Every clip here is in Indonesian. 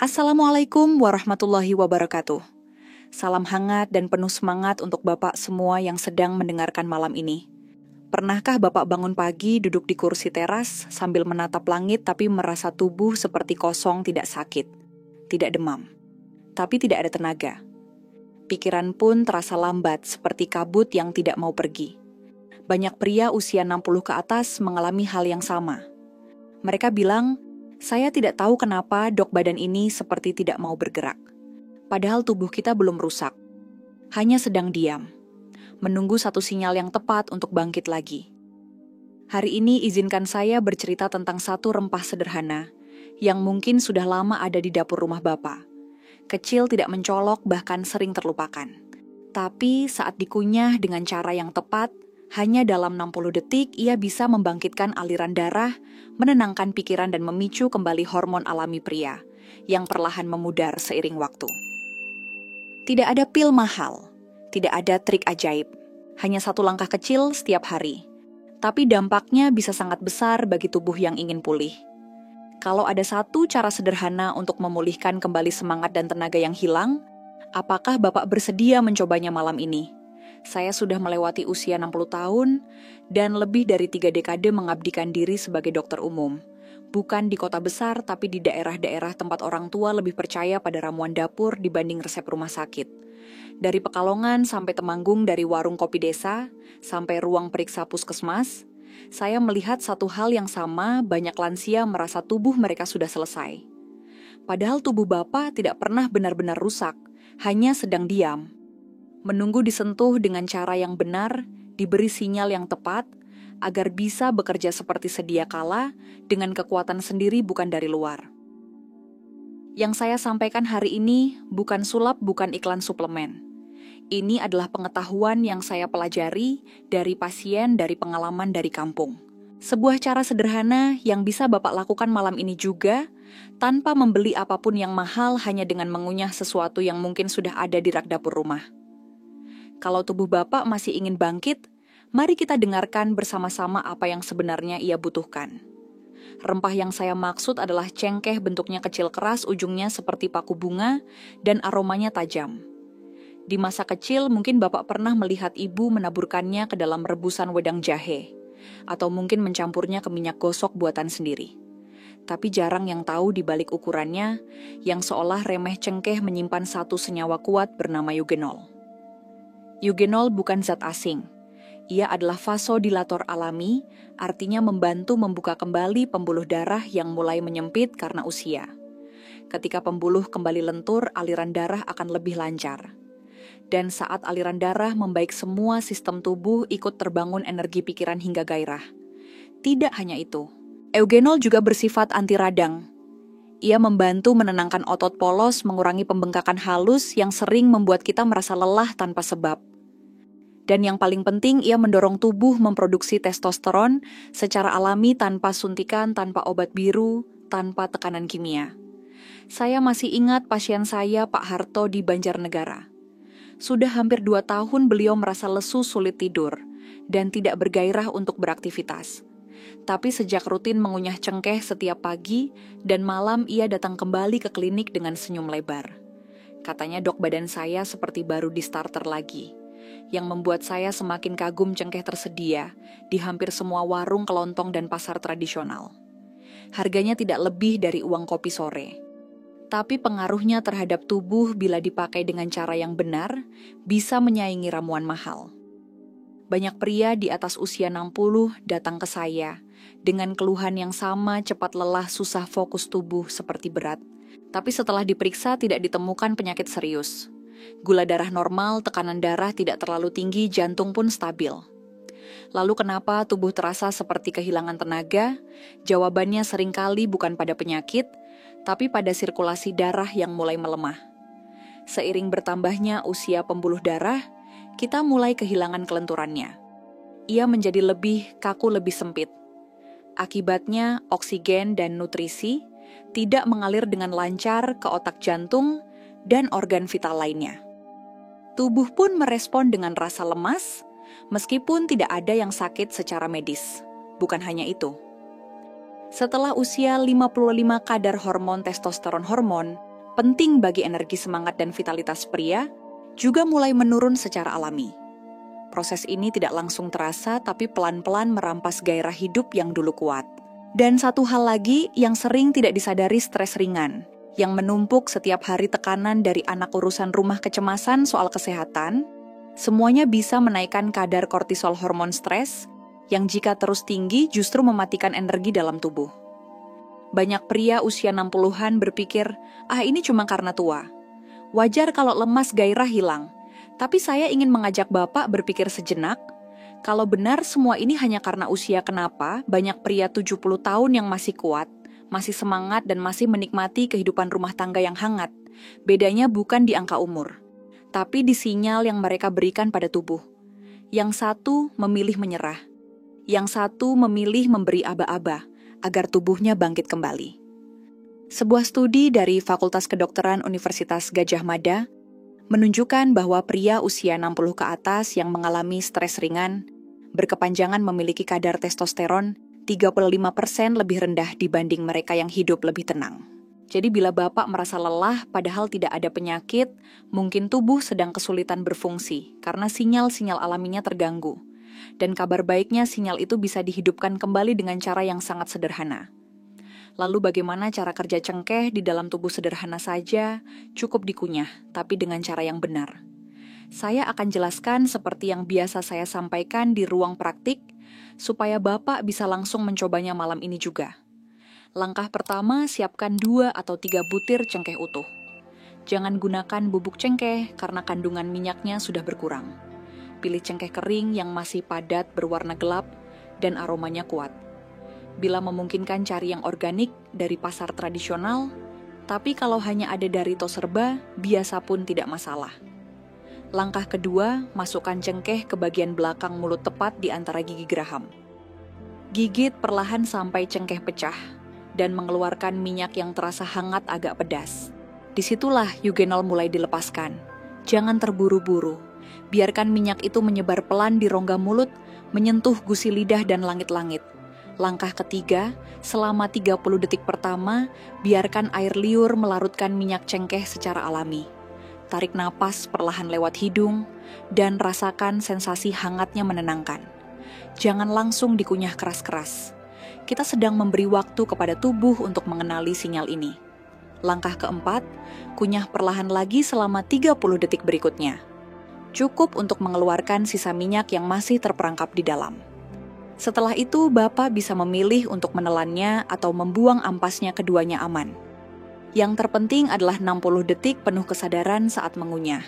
Assalamualaikum warahmatullahi wabarakatuh. Salam hangat dan penuh semangat untuk Bapak semua yang sedang mendengarkan malam ini. Pernahkah Bapak bangun pagi duduk di kursi teras sambil menatap langit tapi merasa tubuh seperti kosong, tidak sakit, tidak demam, tapi tidak ada tenaga? Pikiran pun terasa lambat seperti kabut yang tidak mau pergi. Banyak pria usia 60 ke atas mengalami hal yang sama. Mereka bilang, "Saya tidak tahu kenapa dok badan ini seperti tidak mau bergerak." Padahal tubuh kita belum rusak, hanya sedang diam, menunggu satu sinyal yang tepat untuk bangkit lagi. Hari ini izinkan saya bercerita tentang satu rempah sederhana yang mungkin sudah lama ada di dapur rumah Bapak. Kecil, tidak mencolok, bahkan sering terlupakan. Tapi saat dikunyah dengan cara yang tepat, hanya dalam 60 detik ia bisa membangkitkan aliran darah, menenangkan pikiran dan memicu kembali hormon alami pria yang perlahan memudar seiring waktu. Tidak ada pil mahal, tidak ada trik ajaib, hanya satu langkah kecil setiap hari. Tapi dampaknya bisa sangat besar bagi tubuh yang ingin pulih. Kalau ada satu cara sederhana untuk memulihkan kembali semangat dan tenaga yang hilang, apakah Bapak bersedia mencobanya malam ini? Saya sudah melewati usia 60 tahun dan lebih dari 3 dekade mengabdikan diri sebagai dokter umum. Bukan di kota besar, tapi di daerah-daerah tempat orang tua lebih percaya pada ramuan dapur dibanding resep rumah sakit. Dari Pekalongan sampai Temanggung, dari warung kopi desa sampai ruang periksa puskesmas, saya melihat satu hal yang sama, banyak lansia merasa tubuh mereka sudah selesai. Padahal tubuh Bapak tidak pernah benar-benar rusak, hanya sedang diam. Menunggu disentuh dengan cara yang benar, diberi sinyal yang tepat, agar bisa bekerja seperti sedia kala, dengan kekuatan sendiri bukan dari luar. Yang saya sampaikan hari ini bukan sulap, bukan iklan suplemen. Ini adalah pengetahuan yang saya pelajari dari pasien, dari pengalaman dari kampung. Sebuah cara sederhana yang bisa Bapak lakukan malam ini juga, tanpa membeli apapun yang mahal, hanya dengan mengunyah sesuatu yang mungkin sudah ada di rak dapur rumah. Kalau tubuh Bapak masih ingin bangkit, mari kita dengarkan bersama-sama apa yang sebenarnya ia butuhkan. Rempah yang saya maksud adalah cengkeh, bentuknya kecil keras, ujungnya seperti paku bunga, dan aromanya tajam. Di masa kecil mungkin Bapak pernah melihat ibu menaburkannya ke dalam rebusan wedang jahe, atau mungkin mencampurnya ke minyak gosok buatan sendiri. Tapi jarang yang tahu di balik ukurannya, yang seolah remeh cengkeh menyimpan satu senyawa kuat bernama eugenol. Eugenol bukan zat asing. Ia adalah vasodilator alami, artinya membantu membuka kembali pembuluh darah yang mulai menyempit karena usia. Ketika pembuluh kembali lentur, aliran darah akan lebih lancar. Dan saat aliran darah membaik, semua sistem tubuh ikut terbangun, energi, pikiran, hingga gairah. Tidak hanya itu, eugenol juga bersifat anti radang. Ia membantu menenangkan otot polos, mengurangi pembengkakan halus yang sering membuat kita merasa lelah tanpa sebab. Dan yang paling penting, ia mendorong tubuh memproduksi testosteron secara alami, tanpa suntikan, tanpa obat biru, tanpa tekanan kimia. Saya masih ingat pasien saya, Pak Harto, di Banjarnegara. Sudah hampir 2 tahun beliau merasa lesu, sulit tidur, dan tidak bergairah untuk beraktivitas. Tapi sejak rutin mengunyah cengkeh setiap pagi dan malam, ia datang kembali ke klinik dengan senyum lebar. Katanya, "Dok, badan saya seperti baru di starter lagi." Yang membuat saya semakin kagum, cengkeh tersedia di hampir semua warung, kelontong, dan pasar tradisional. Harganya tidak lebih dari uang kopi sore. Tapi pengaruhnya terhadap tubuh bila dipakai dengan cara yang benar, bisa menyaingi ramuan mahal. Banyak pria di atas usia 60 datang ke saya dengan keluhan yang sama, cepat lelah, susah fokus, tubuh seperti berat. Tapi setelah diperiksa tidak ditemukan penyakit serius. Gula darah normal, tekanan darah tidak terlalu tinggi, jantung pun stabil. Lalu kenapa tubuh terasa seperti kehilangan tenaga? Jawabannya seringkali bukan pada penyakit, tapi pada sirkulasi darah yang mulai melemah. Seiring bertambahnya usia pembuluh darah, kita mulai kehilangan kelenturannya. Ia menjadi lebih kaku, lebih sempit. Akibatnya, oksigen dan nutrisi tidak mengalir dengan lancar ke otak, jantung, dan organ vital lainnya. Tubuh pun merespon dengan rasa lemas, meskipun tidak ada yang sakit secara medis. Bukan hanya itu. Setelah usia 55, kadar hormon testosteron penting bagi energi semangat dan vitalitas pria, juga mulai menurun secara alami. Proses ini tidak langsung terasa, tapi pelan-pelan merampas gairah hidup yang dulu kuat. Dan satu hal lagi yang sering tidak disadari, stres ringan, yang menumpuk setiap hari, tekanan dari anak, urusan rumah, kecemasan soal kesehatan, semuanya bisa menaikkan kadar kortisol, hormon stres, yang jika terus tinggi justru mematikan energi dalam tubuh. Banyak pria usia 60-an berpikir, ini cuma karena tua. Wajar kalau lemas, gairah hilang. Tapi saya ingin mengajak Bapak berpikir sejenak, kalau benar semua ini hanya karena usia, kenapa banyak pria 70 tahun yang masih kuat, masih semangat dan masih menikmati kehidupan rumah tangga yang hangat? Bedanya bukan di angka umur, tapi di sinyal yang mereka berikan pada tubuh. Yang satu memilih menyerah, yang satu memilih memberi aba-aba, agar tubuhnya bangkit kembali. Sebuah studi dari Fakultas Kedokteran Universitas Gadjah Mada menunjukkan bahwa pria usia 60 ke atas yang mengalami stres ringan berkepanjangan memiliki kadar testosteron 35% lebih rendah dibanding mereka yang hidup lebih tenang. Jadi bila Bapak merasa lelah padahal tidak ada penyakit, mungkin tubuh sedang kesulitan berfungsi karena sinyal-sinyal alaminya terganggu. Dan kabar baiknya, sinyal itu bisa dihidupkan kembali dengan cara yang sangat sederhana. Lalu bagaimana cara kerja cengkeh di dalam tubuh? Sederhana saja, cukup dikunyah, tapi dengan cara yang benar. Saya akan jelaskan seperti yang biasa saya sampaikan di ruang praktik, supaya Bapak bisa langsung mencobanya malam ini juga. Langkah pertama, siapkan 2 atau 3 butir cengkeh utuh. Jangan gunakan bubuk cengkeh karena kandungan minyaknya sudah berkurang. Pilih cengkeh kering yang masih padat, berwarna gelap, dan aromanya kuat. Bila memungkinkan, cari yang organik dari pasar tradisional, tapi kalau hanya ada dari toserba, biasa pun tidak masalah. Langkah kedua, masukkan cengkeh ke bagian belakang mulut tepat di antara gigi geraham. Gigit perlahan sampai cengkeh pecah, dan mengeluarkan minyak yang terasa hangat agak pedas. Disitulah eugenol mulai dilepaskan. Jangan terburu-buru. Biarkan minyak itu menyebar pelan di rongga mulut, menyentuh gusi lidah dan langit-langit. Langkah ketiga, selama 30 detik pertama, biarkan air liur melarutkan minyak cengkeh secara alami. Tarik napas perlahan lewat hidung, dan rasakan sensasi hangatnya menenangkan. Jangan langsung dikunyah keras-keras. Kita sedang memberi waktu kepada tubuh untuk mengenali sinyal ini. Langkah keempat, kunyah perlahan lagi selama 30 detik berikutnya. Cukup untuk mengeluarkan sisa minyak yang masih terperangkap di dalam. Setelah itu, Bapak bisa memilih untuk menelannya atau membuang ampasnya, keduanya aman. Yang terpenting adalah 60 detik penuh kesadaran saat mengunyah.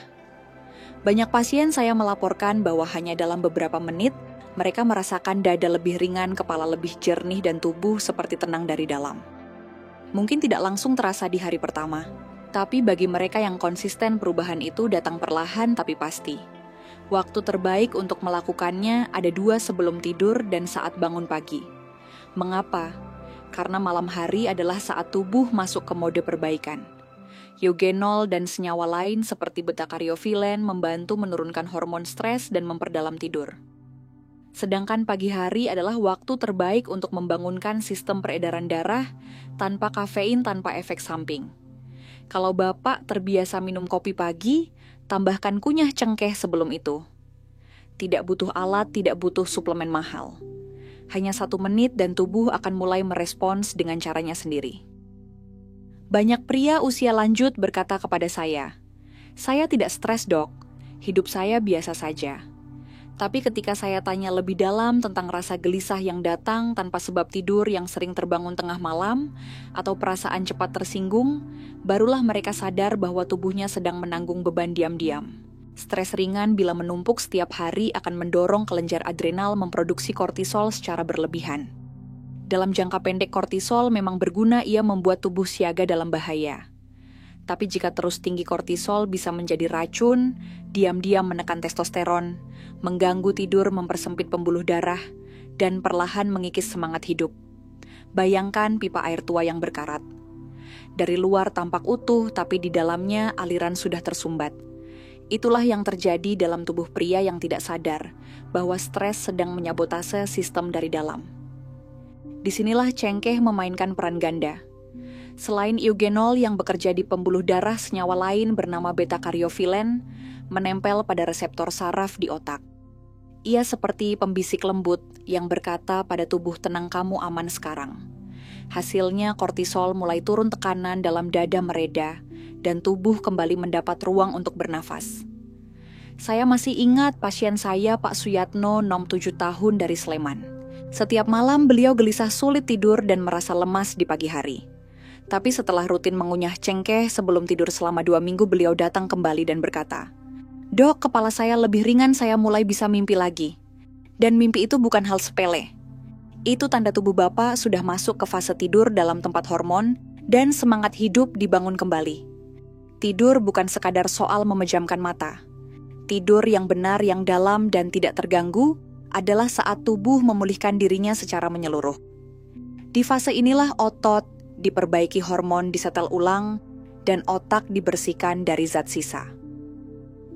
Banyak pasien saya melaporkan bahwa hanya dalam beberapa menit, mereka merasakan dada lebih ringan, kepala lebih jernih, dan tubuh seperti tenang dari dalam. Mungkin tidak langsung terasa di hari pertama, tapi bagi mereka yang konsisten, perubahan itu datang perlahan tapi pasti. Waktu terbaik untuk melakukannya ada 2 sebelum tidur dan saat bangun pagi. Mengapa? Karena malam hari adalah saat tubuh masuk ke mode perbaikan. Eugenol dan senyawa lain seperti beta-karyofilin membantu menurunkan hormon stres dan memperdalam tidur. Sedangkan pagi hari adalah waktu terbaik untuk membangunkan sistem peredaran darah tanpa kafein, tanpa efek samping. Kalau Bapak terbiasa minum kopi pagi, tambahkan kunyah cengkeh sebelum itu. Tidak butuh alat, tidak butuh suplemen mahal. Hanya 1 menit dan tubuh akan mulai merespons dengan caranya sendiri. Banyak pria usia lanjut berkata kepada saya tidak stres dok, hidup saya biasa saja. Tapi ketika saya tanya lebih dalam tentang rasa gelisah yang datang tanpa sebab tidur yang sering terbangun tengah malam, atau perasaan cepat tersinggung, barulah mereka sadar bahwa tubuhnya sedang menanggung beban diam-diam. Stres ringan bila menumpuk setiap hari akan mendorong kelenjar adrenal memproduksi kortisol secara berlebihan. Dalam jangka pendek kortisol memang berguna, ia membuat tubuh siaga dalam bahaya. Tapi jika terus tinggi kortisol bisa menjadi racun, diam-diam menekan testosteron, mengganggu tidur, mempersempit pembuluh darah, dan perlahan mengikis semangat hidup. Bayangkan pipa air tua yang berkarat. Dari luar tampak utuh, tapi di dalamnya aliran sudah tersumbat. Itulah yang terjadi dalam tubuh pria yang tidak sadar bahwa stres sedang menyabotase sistem dari dalam. Disinilah cengkeh memainkan peran ganda. Selain eugenol yang bekerja di pembuluh darah, senyawa lain bernama beta-karyofilen menempel pada reseptor saraf di otak. Ia seperti pembisik lembut yang berkata pada tubuh, tenang, kamu aman sekarang. Hasilnya kortisol mulai turun, tekanan dalam dada mereda, dan tubuh kembali mendapat ruang untuk bernafas. Saya masih ingat pasien saya, Pak Suyatno, 67 tahun dari Sleman. Setiap malam beliau gelisah, sulit tidur dan merasa lemas di pagi hari. Tapi setelah rutin mengunyah cengkeh sebelum tidur selama 2 minggu, beliau datang kembali dan berkata, "Dok, kepala saya lebih ringan, saya mulai bisa mimpi lagi." Dan mimpi itu bukan hal sepele. Itu tanda tubuh Bapak sudah masuk ke fase tidur dalam tempat hormon dan semangat hidup dibangun kembali. Tidur bukan sekadar soal memejamkan mata. Tidur yang benar, yang dalam dan tidak terganggu adalah saat tubuh memulihkan dirinya secara menyeluruh. Di fase inilah otot diperbaiki, hormon disetel ulang, dan otak dibersihkan dari zat sisa.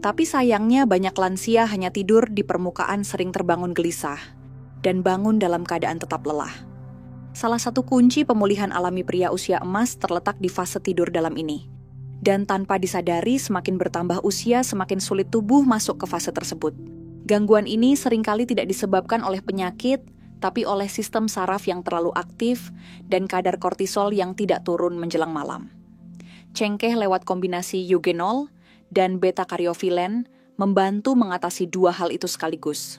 Tapi sayangnya banyak lansia hanya tidur di permukaan, sering terbangun gelisah, dan bangun dalam keadaan tetap lelah. Salah satu kunci pemulihan alami pria usia emas terletak di fase tidur dalam ini. Dan tanpa disadari, semakin bertambah usia, semakin sulit tubuh masuk ke fase tersebut. Gangguan ini seringkali tidak disebabkan oleh penyakit, tapi oleh sistem saraf yang terlalu aktif dan kadar kortisol yang tidak turun menjelang malam. Cengkeh lewat kombinasi eugenol dan beta-karyofilen membantu mengatasi 2 hal itu sekaligus.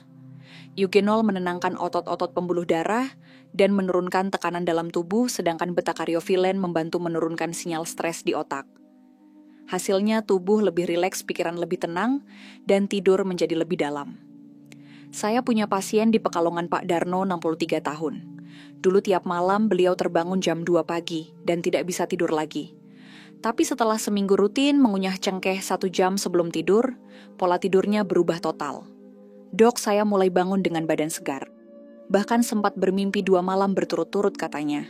Eugenol menenangkan otot-otot pembuluh darah dan menurunkan tekanan dalam tubuh, sedangkan beta-karyofilen membantu menurunkan sinyal stres di otak. Hasilnya tubuh lebih rileks, pikiran lebih tenang, dan tidur menjadi lebih dalam. Saya punya pasien di Pekalongan, Pak Darno, 63 tahun. Dulu tiap malam beliau terbangun jam 2 pagi dan tidak bisa tidur lagi. Tapi setelah seminggu rutin mengunyah cengkeh 1 jam sebelum tidur, pola tidurnya berubah total. "Dok, saya mulai bangun dengan badan segar. Bahkan sempat bermimpi 2 malam berturut-turut," katanya.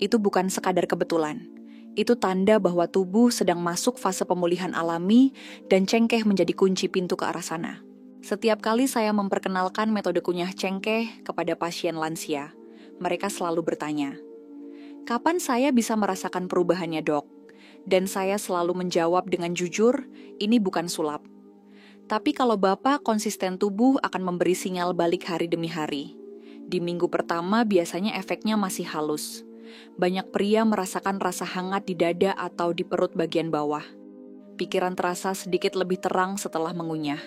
Itu bukan sekadar kebetulan. Itu tanda bahwa tubuh sedang masuk fase pemulihan alami dan cengkeh menjadi kunci pintu ke arah sana. Setiap kali saya memperkenalkan metode kunyah cengkeh kepada pasien lansia, mereka selalu bertanya, "Kapan saya bisa merasakan perubahannya, Dok?" Dan saya selalu menjawab dengan jujur, ini bukan sulap. Tapi kalau Bapak konsisten, tubuh akan memberi sinyal balik hari demi hari. Di minggu pertama biasanya efeknya masih halus. Banyak pria merasakan rasa hangat di dada atau di perut bagian bawah. Pikiran terasa sedikit lebih terang setelah mengunyah.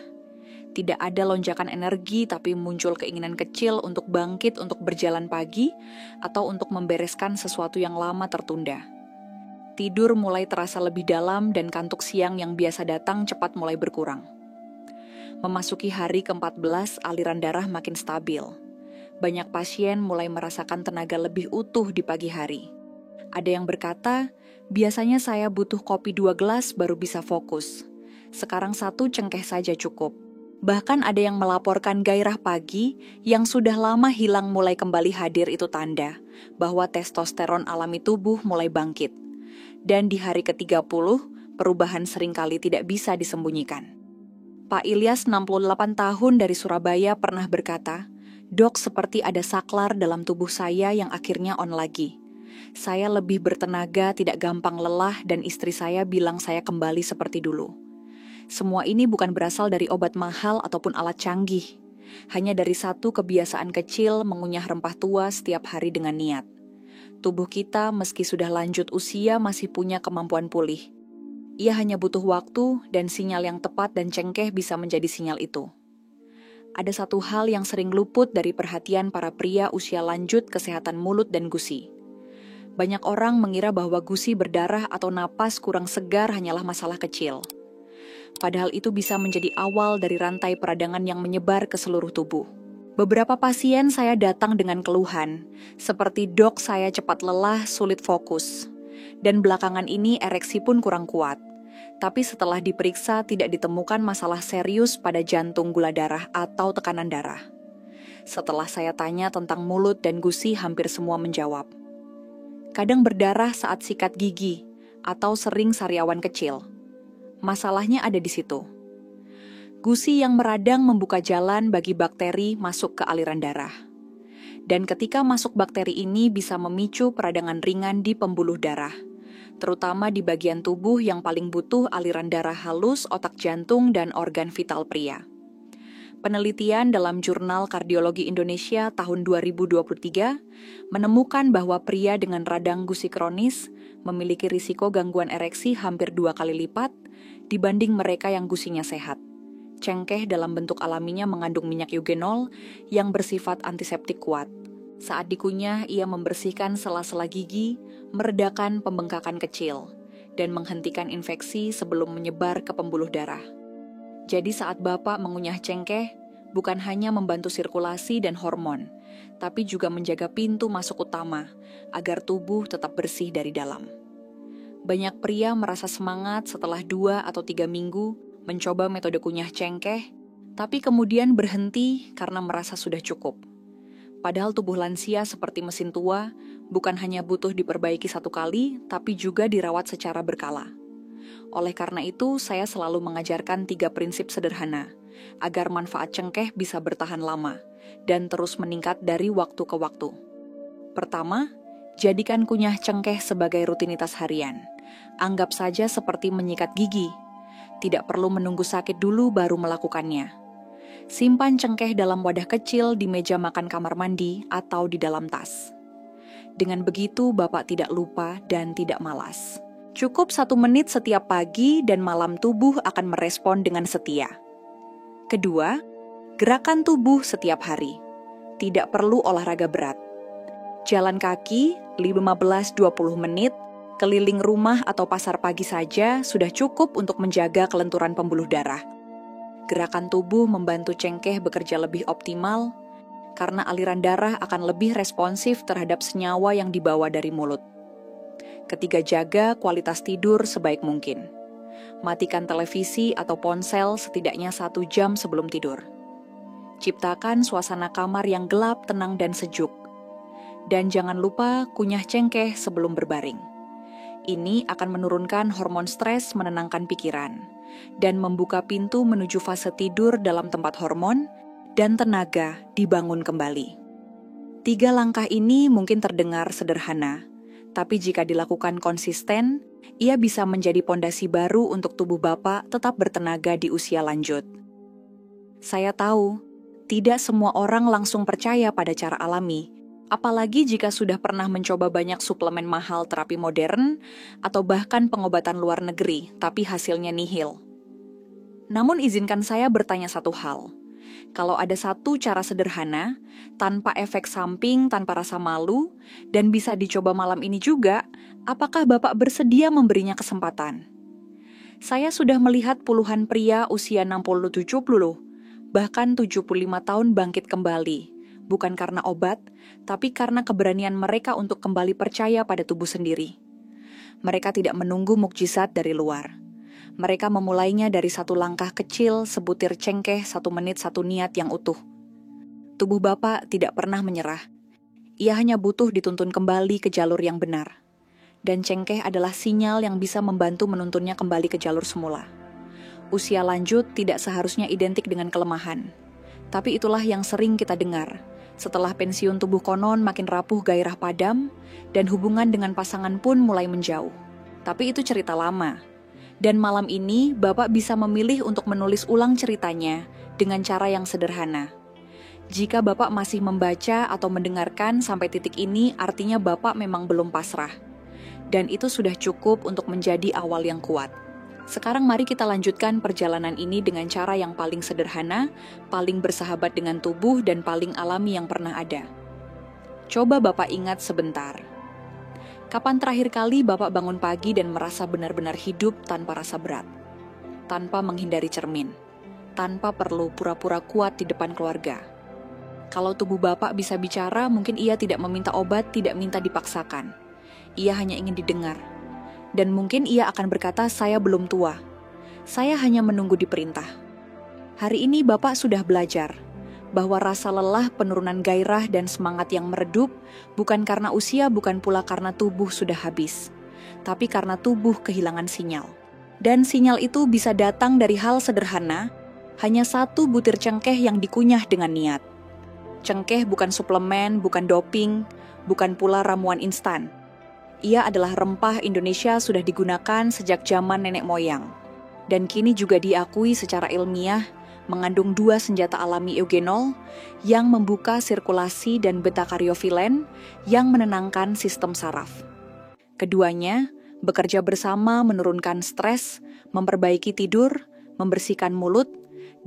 Tidak ada lonjakan energi, tapi muncul keinginan kecil untuk bangkit, untuk berjalan pagi, atau untuk membereskan sesuatu yang lama tertunda. Tidur mulai terasa lebih dalam dan kantuk siang yang biasa datang cepat mulai berkurang. Memasuki hari ke-14, aliran darah makin stabil. Banyak pasien mulai merasakan tenaga lebih utuh di pagi hari. Ada yang berkata, "Biasanya saya butuh kopi 2 gelas baru bisa fokus. Sekarang 1 cengkeh saja cukup." Bahkan ada yang melaporkan gairah pagi yang sudah lama hilang mulai kembali hadir. Itu tanda bahwa testosteron alami tubuh mulai bangkit. Dan di hari ke-30, perubahan seringkali tidak bisa disembunyikan. Pak Ilyas, 68 tahun dari Surabaya, pernah berkata, "Dok, seperti ada saklar dalam tubuh saya yang akhirnya on lagi. Saya lebih bertenaga, tidak gampang lelah, dan istri saya bilang saya kembali seperti dulu." Semua ini bukan berasal dari obat mahal ataupun alat canggih. Hanya dari 1 kebiasaan kecil, mengunyah rempah tua setiap hari dengan niat. Tubuh kita meski sudah lanjut usia masih punya kemampuan pulih. Ia hanya butuh waktu dan sinyal yang tepat, dan cengkeh bisa menjadi sinyal itu. Ada satu hal yang sering luput dari perhatian para pria usia lanjut, kesehatan mulut dan gusi. Banyak orang mengira bahwa gusi berdarah atau napas kurang segar hanyalah masalah kecil. Padahal itu bisa menjadi awal dari rantai peradangan yang menyebar ke seluruh tubuh. Beberapa pasien saya datang dengan keluhan, seperti, "Dok, saya cepat lelah, sulit fokus. Dan belakangan ini ereksi pun kurang kuat." Tapi setelah diperiksa tidak ditemukan masalah serius pada jantung, gula darah, atau tekanan darah. Setelah saya tanya tentang mulut dan gusi, hampir semua menjawab. Kadang berdarah saat sikat gigi, atau sering sariawan kecil. Masalahnya ada di situ. Gusi yang meradang membuka jalan bagi bakteri masuk ke aliran darah. Dan ketika masuk bakteri ini bisa memicu peradangan ringan di pembuluh darah, terutama di bagian tubuh yang paling butuh aliran darah halus, otak jantung, dan organ vital pria. Penelitian dalam Jurnal Kardiologi Indonesia tahun 2023 menemukan bahwa pria dengan radang gusi kronis memiliki risiko gangguan ereksi hampir 2 kali lipat dibanding mereka yang gusinya sehat. Cengkeh dalam bentuk alaminya mengandung minyak eugenol yang bersifat antiseptik kuat. Saat dikunyah, ia membersihkan sela-sela gigi, meredakan pembengkakan kecil, dan menghentikan infeksi sebelum menyebar ke pembuluh darah. Jadi saat Bapak mengunyah cengkeh, bukan hanya membantu sirkulasi dan hormon, tapi juga menjaga pintu masuk utama, agar tubuh tetap bersih dari dalam. Banyak pria merasa semangat setelah 2 atau 3 minggu mencoba metode kunyah cengkeh, tapi kemudian berhenti karena merasa sudah cukup. Padahal tubuh lansia seperti mesin tua, bukan hanya butuh diperbaiki 1 kali, tapi juga dirawat secara berkala. Oleh karena itu, saya selalu mengajarkan 3 prinsip sederhana, agar manfaat cengkeh bisa bertahan lama, dan terus meningkat dari waktu ke waktu. Pertama, jadikan kunyah cengkeh sebagai rutinitas harian. Anggap saja seperti menyikat gigi. Tidak perlu menunggu sakit dulu baru melakukannya. Simpan cengkeh dalam wadah kecil di meja makan kamar mandi atau di dalam tas. Dengan begitu, Bapak tidak lupa dan tidak malas. Cukup 1 menit setiap pagi dan malam tubuh akan merespon dengan setia. Kedua, gerakan tubuh setiap hari. Tidak perlu olahraga berat. Jalan kaki 15-20 menit, keliling rumah atau pasar pagi saja sudah cukup untuk menjaga kelenturan pembuluh darah. Gerakan tubuh membantu cengkeh bekerja lebih optimal karena aliran darah akan lebih responsif terhadap senyawa yang dibawa dari mulut. Ketiga, jaga kualitas tidur sebaik mungkin. Matikan televisi atau ponsel setidaknya 1 jam sebelum tidur. Ciptakan suasana kamar yang gelap, tenang, dan sejuk. Dan jangan lupa kunyah cengkeh sebelum berbaring. Ini akan menurunkan hormon stres, menenangkan pikiran, dan membuka pintu menuju fase tidur dalam tempat hormon dan tenaga dibangun kembali. 3 langkah ini mungkin terdengar sederhana, tapi jika dilakukan konsisten, ia bisa menjadi pondasi baru untuk tubuh Bapak tetap bertenaga di usia lanjut. Saya tahu, tidak semua orang langsung percaya pada cara alami, apalagi jika sudah pernah mencoba banyak suplemen mahal terapi modern atau bahkan pengobatan luar negeri, tapi hasilnya nihil. Namun izinkan saya bertanya satu hal. Kalau ada satu cara sederhana, tanpa efek samping, tanpa rasa malu, dan bisa dicoba malam ini juga, apakah Bapak bersedia memberinya kesempatan? Saya sudah melihat puluhan pria usia 60-70, bahkan 75 tahun bangkit kembali, bukan karena obat, tapi karena keberanian mereka untuk kembali percaya pada tubuh sendiri. Mereka tidak menunggu mukjizat dari luar. Mereka memulainya dari 1 langkah kecil, sebutir cengkeh, 1 menit, 1 niat yang utuh. Tubuh Bapak tidak pernah menyerah. Ia hanya butuh dituntun kembali ke jalur yang benar. Dan cengkeh adalah sinyal yang bisa membantu menuntunnya kembali ke jalur semula. Usia lanjut tidak seharusnya identik dengan kelemahan. Tapi itulah yang sering kita dengar. Setelah pensiun tubuh konon makin rapuh, gairah padam, dan hubungan dengan pasangan pun mulai menjauh. Tapi itu cerita lama. Dan malam ini, Bapak bisa memilih untuk menulis ulang ceritanya dengan cara yang sederhana. Jika Bapak masih membaca atau mendengarkan sampai titik ini, artinya Bapak memang belum pasrah. Dan itu sudah cukup untuk menjadi awal yang kuat. Sekarang mari kita lanjutkan perjalanan ini dengan cara yang paling sederhana, paling bersahabat dengan tubuh, dan paling alami yang pernah ada. Coba Bapak ingat sebentar. Kapan terakhir kali Bapak bangun pagi dan merasa benar-benar hidup tanpa rasa berat? Tanpa menghindari cermin. Tanpa perlu pura-pura kuat di depan keluarga. Kalau tubuh Bapak bisa bicara, mungkin ia tidak meminta obat, tidak minta dipaksakan. Ia hanya ingin didengar. Dan mungkin ia akan berkata, saya belum tua. Saya hanya menunggu diperintah. Hari ini Bapak sudah belajar bahwa rasa lelah, penurunan gairah, dan semangat yang meredup bukan karena usia, bukan pula karena tubuh sudah habis, tapi karena tubuh kehilangan sinyal. Dan sinyal itu bisa datang dari hal sederhana, hanya 1 butir cengkeh yang dikunyah dengan niat. Cengkeh bukan suplemen, bukan doping, bukan pula ramuan instan. Ia adalah rempah Indonesia sudah digunakan sejak zaman nenek moyang. Dan kini juga diakui secara ilmiah mengandung 2 senjata alami eugenol yang membuka sirkulasi dan beta-karyofilen yang menenangkan sistem saraf. Keduanya bekerja bersama menurunkan stres, memperbaiki tidur, membersihkan mulut,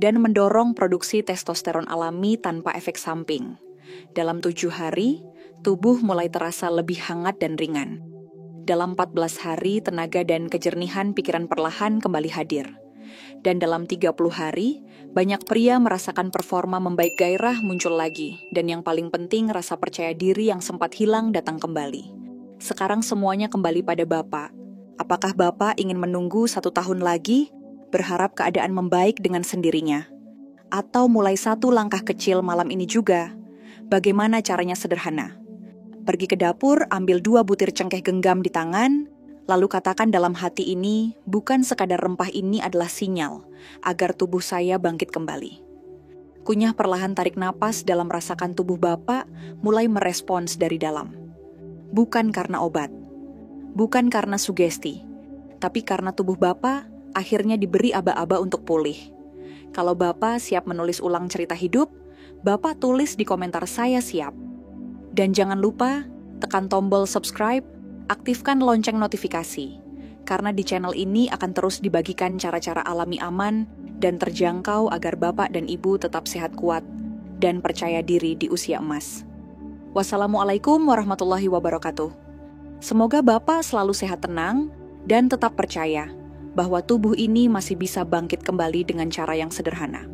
dan mendorong produksi testosteron alami tanpa efek samping. Dalam 7 hari, tubuh mulai terasa lebih hangat dan ringan. Dalam 14 hari, tenaga dan kejernihan pikiran perlahan kembali hadir. Dan dalam 30 hari, banyak pria merasakan performa membaik, gairah muncul lagi, dan yang paling penting rasa percaya diri yang sempat hilang datang kembali. Sekarang semuanya kembali pada Bapak. Apakah Bapak ingin menunggu 1 tahun lagi, berharap keadaan membaik dengan sendirinya? Atau mulai 1 langkah kecil malam ini juga? Bagaimana caranya sederhana? Pergi ke dapur, ambil 2 butir cengkeh genggam di tangan, lalu katakan dalam hati ini, bukan sekadar rempah ini adalah sinyal agar tubuh saya bangkit kembali. Kunyah perlahan tarik napas dalam rasakan tubuh Bapak mulai merespons dari dalam. Bukan karena obat, bukan karena sugesti, tapi karena tubuh Bapak akhirnya diberi aba-aba untuk pulih. Kalau Bapak siap menulis ulang cerita hidup, Bapak tulis di komentar "Saya siap". Dan jangan lupa tekan tombol subscribe, aktifkan lonceng notifikasi, karena di channel ini akan terus dibagikan cara-cara alami aman dan terjangkau agar Bapak dan Ibu tetap sehat kuat dan percaya diri di usia emas. Wassalamualaikum warahmatullahi wabarakatuh. Semoga Bapak selalu sehat tenang dan tetap percaya bahwa tubuh ini masih bisa bangkit kembali dengan cara yang sederhana.